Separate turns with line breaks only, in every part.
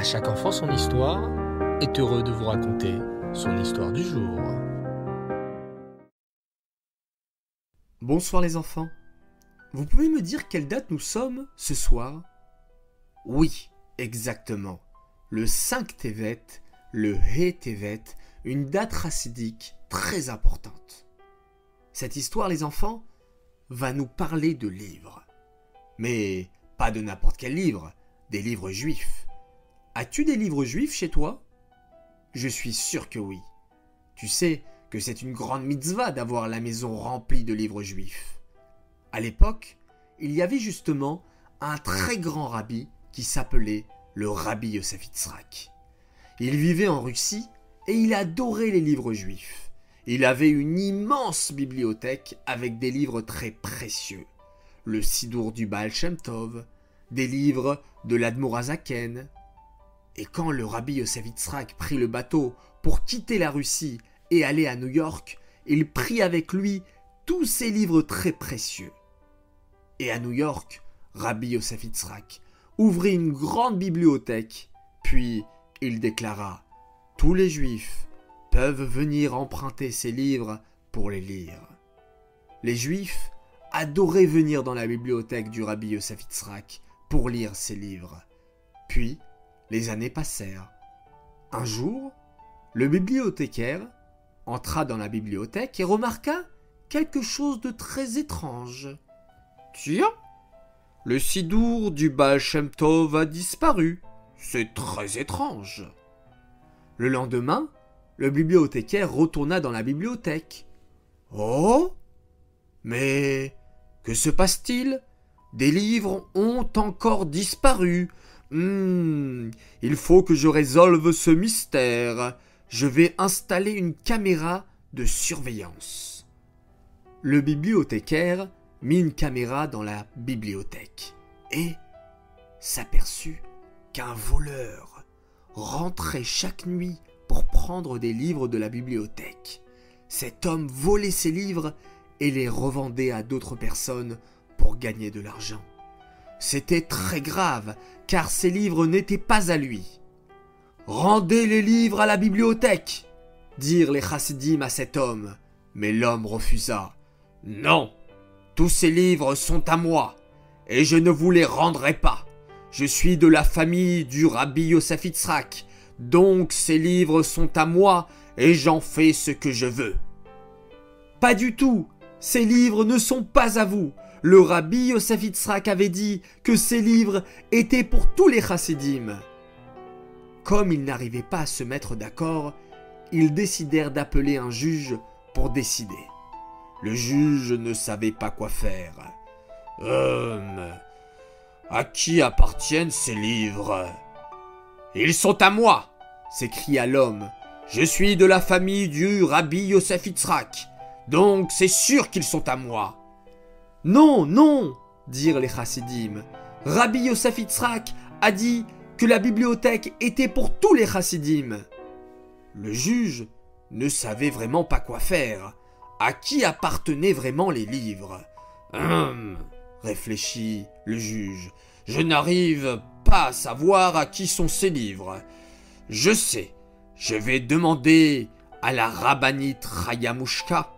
À chaque enfant son histoire est heureux de vous raconter son histoire du jour.
Bonsoir les enfants. Vous pouvez me dire quelle date nous sommes ce soir? Oui, exactement. Le 5 Tevet, le He Tevet, une date chassidique très importante. Cette histoire, les enfants, va nous parler de livres. Mais pas de n'importe quel livre, des livres juifs. As-tu des livres juifs chez toi? Je suis sûr que oui. Tu sais que c'est une grande mitzvah d'avoir la maison remplie de livres juifs. À l'époque, il y avait justement un très grand rabbi qui s'appelait le rabbi Yosef Yitzhak. Il vivait en Russie et il adorait les livres juifs. Il avait une immense bibliothèque avec des livres très précieux. Le Sidour du Baal Shem Tov, des livres de l'Admor HaZaken. Et quand le rabbi Yosef Yitzhak prit le bateau pour quitter la Russie et aller à New York, il prit avec lui tous ces livres très précieux. Et à New York, rabbi Yosef Yitzhak ouvrit une grande bibliothèque, puis il déclara « Tous les Juifs peuvent venir emprunter ces livres pour les lire. » Les Juifs adoraient venir dans la bibliothèque du rabbi Yosef Yitzhak pour lire ces livres. Puis, les années passèrent. Un jour, le bibliothécaire entra dans la bibliothèque et remarqua quelque chose de très étrange. « Tiens, le Sidour du Baal Shem Tov a disparu. C'est très étrange. » Le lendemain, le bibliothécaire retourna dans la bibliothèque. « Oh, mais que se passe-t-il? Des livres ont encore disparu. Il faut que je résolve ce mystère. Je vais installer une caméra de surveillance. » Le bibliothécaire mit une caméra dans la bibliothèque et s'aperçut qu'un voleur rentrait chaque nuit pour prendre des livres de la bibliothèque. Cet homme volait ces livres et les revendait à d'autres personnes pour gagner de l'argent. C'était très grave, car ces livres n'étaient pas à lui. « Rendez les livres à la bibliothèque !» dirent les chassidim à cet homme. Mais l'homme refusa. « Non, tous ces livres sont à moi, et je ne vous les rendrai pas. Je suis de la famille du rabbi Yosef Yitzhak, donc ces livres sont à moi, et j'en fais ce que je veux. »« Pas du tout, ces livres ne sont pas à vous. Le rabbi Yosef Yitzhak avait dit que ces livres étaient pour tous les chassidim. » Comme ils n'arrivaient pas à se mettre d'accord, ils décidèrent d'appeler un juge pour décider. Le juge ne savait pas quoi faire. À qui appartiennent ces livres? Ils sont à moi, s'écria l'homme. Je suis de la famille du rabbi Yosef Yitzhak, donc c'est sûr qu'ils sont à moi. Non, non, dirent les chassidim. Rabbi Yosef Yitzhak a dit que la bibliothèque était pour tous les chassidim. Le juge ne savait vraiment pas quoi faire. À qui appartenaient vraiment les livres? Réfléchit le juge. Je n'arrive pas à savoir à qui sont ces livres. Je sais, je vais demander à la rabbinite Chayamushka,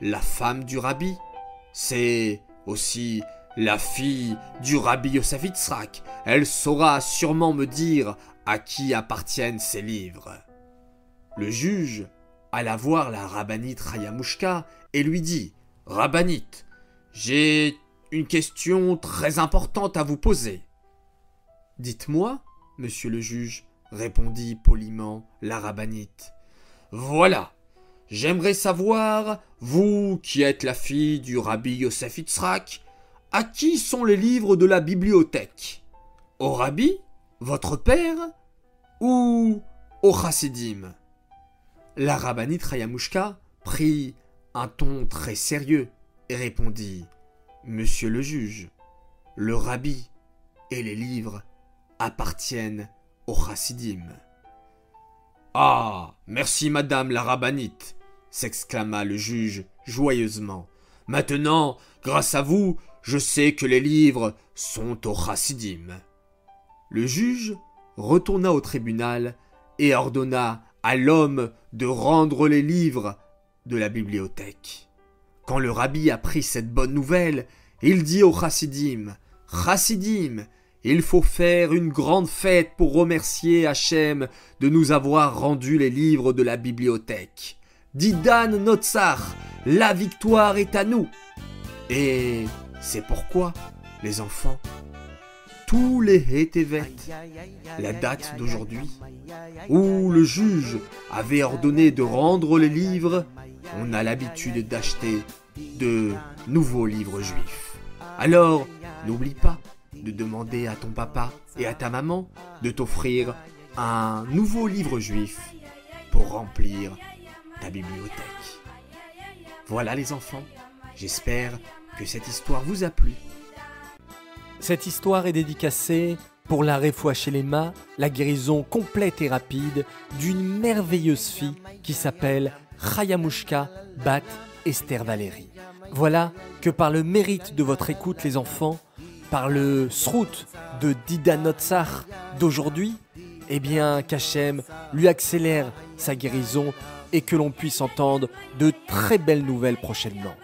la femme du rabbi. C'est aussi la fille du rabbi Yosef Yitzhak. Elle saura sûrement me dire à qui appartiennent ces livres. Le juge alla voir la rabbinite Chayamushka et lui dit « Rabbinite, j'ai une question très importante à vous poser. »« Dites-moi, monsieur le juge, » répondit poliment la rabbinite. « Voilà, j'aimerais savoir, vous qui êtes la fille du rabbi Yosef Yitzhak, à qui sont les livres de la bibliothèque? Au rabbi, votre père, ou au chassidim ?» La rabbinite Chayamushka prit un ton très sérieux et répondit « Monsieur le juge, le rabbi et les livres appartiennent au chassidim. »« Ah, merci madame la rabbinite !» s'exclama le juge joyeusement. « Maintenant, grâce à vous, je sais que les livres sont au chassidim. » Le juge retourna au tribunal et ordonna à l'homme de rendre les livres de la bibliothèque. Quand le rabbi apprit cette bonne nouvelle, il dit aux chassidim, « Chassidim, il faut faire une grande fête pour remercier Hachem de nous avoir rendu les livres de la bibliothèque. Didan Notsar, la victoire est à nous. » Et c'est pourquoi, les enfants, tous les Hétévet, la date d'aujourd'hui, où le juge avait ordonné de rendre les livres, on a l'habitude d'acheter de nouveaux livres juifs. Alors, n'oublie pas de demander à ton papa et à ta maman de t'offrir un nouveau livre juif pour remplir ta bibliothèque. Voilà les enfants, j'espère que cette histoire vous a plu.
Cette histoire est dédicacée pour la Refoua Shelema, la guérison complète et rapide d'une merveilleuse fille qui s'appelle Chayamushka Bat Esther Valérie. Voilà que par le mérite de votre écoute les enfants, par le srout de Didan Notsar d'aujourd'hui, eh bien qu'Hachem lui accélère sa guérison et que l'on puisse entendre de très belles nouvelles prochainement.